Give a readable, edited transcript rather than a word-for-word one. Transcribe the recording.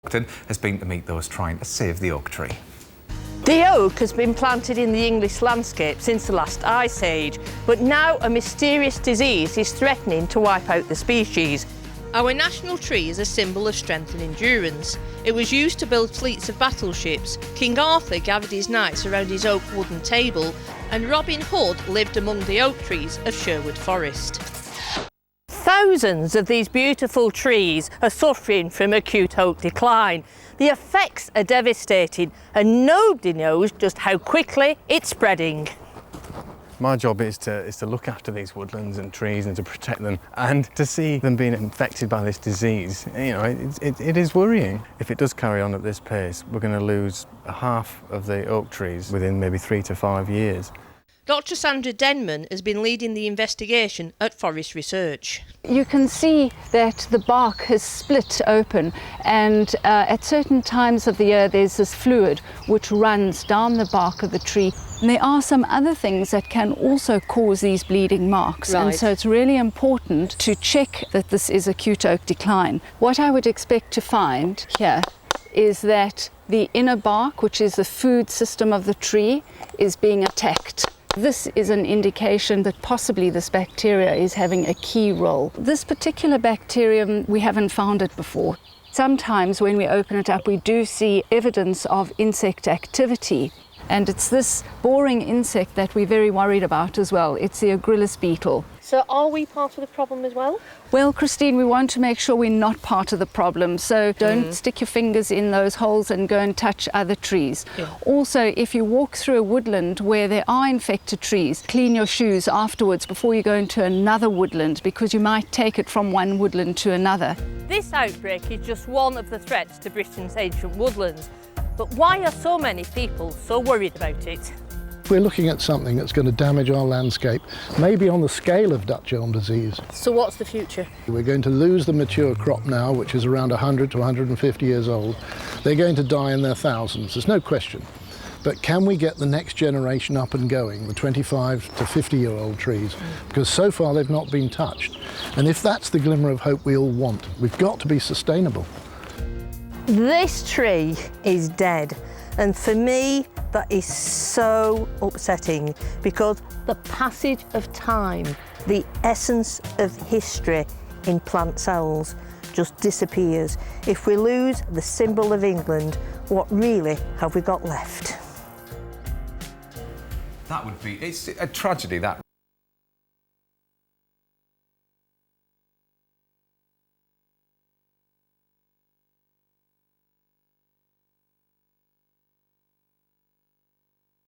has been to meet those trying to save the oak tree. The oak has been planted in the English landscape since the last ice age, but now a mysterious disease is threatening to wipe out the species. Our national tree is a symbol of strength and endurance. It was used to build fleets of battleships. King Arthur gathered his knights around his oak wooden table, and Robin Hood lived among the oak trees of Sherwood Forest. Thousands of these beautiful trees are suffering from acute oak decline. The effects are devastating, and nobody knows just how quickly it's spreading. My job is to look after these woodlands and trees and to protect them, and to see them being infected by this disease, you know, it is worrying. If it does carry on at this pace, we're going to lose half of the oak trees within maybe 3 to 5 years. Dr. Sandra Denman has been leading the investigation at Forest Research. You can see that the bark has split open, and at certain times of the year there's this fluid which runs down the bark of the tree. And there are some other things that can also cause these bleeding marks, Right. And so it's really important to check that this is acute oak decline. What I would expect to find here is that the inner bark, which is the food system of the tree, is being attacked. This is an indication that possibly this bacteria is having a key role. This particular bacterium, we haven't found it before. Sometimes when we open it up, we do see evidence of insect activity. And it's this boring insect that we're very worried about as well. It's the Agrillus beetle. So are we part of the problem as well? Well, Christine, we want to make sure we're not part of the problem. So don't stick your fingers in those holes and go and touch other trees. Yeah. Also, if you walk through a woodland where there are infected trees, clean your shoes afterwards before you go into another woodland, because you might take it from one woodland to another. This outbreak is just one of the threats to Britain's ancient woodlands. But why are so many people so worried about it? We're looking at something that's going to damage our landscape, maybe on the scale of Dutch elm disease. So what's the future? We're going to lose the mature crop now, which is around 100 to 150 years old. They're going to die in their thousands, there's no question. But can we get the next generation up and going, the 25 to 50-year-old trees? Because so far they've not been touched. And if that's the glimmer of hope we all want, we've got to be sustainable. This tree is dead, and for me that is so upsetting, because the passage of time, the essence of history in plant cells just disappears. If we lose the symbol of England, what really have we got left? It's a tragedy, that.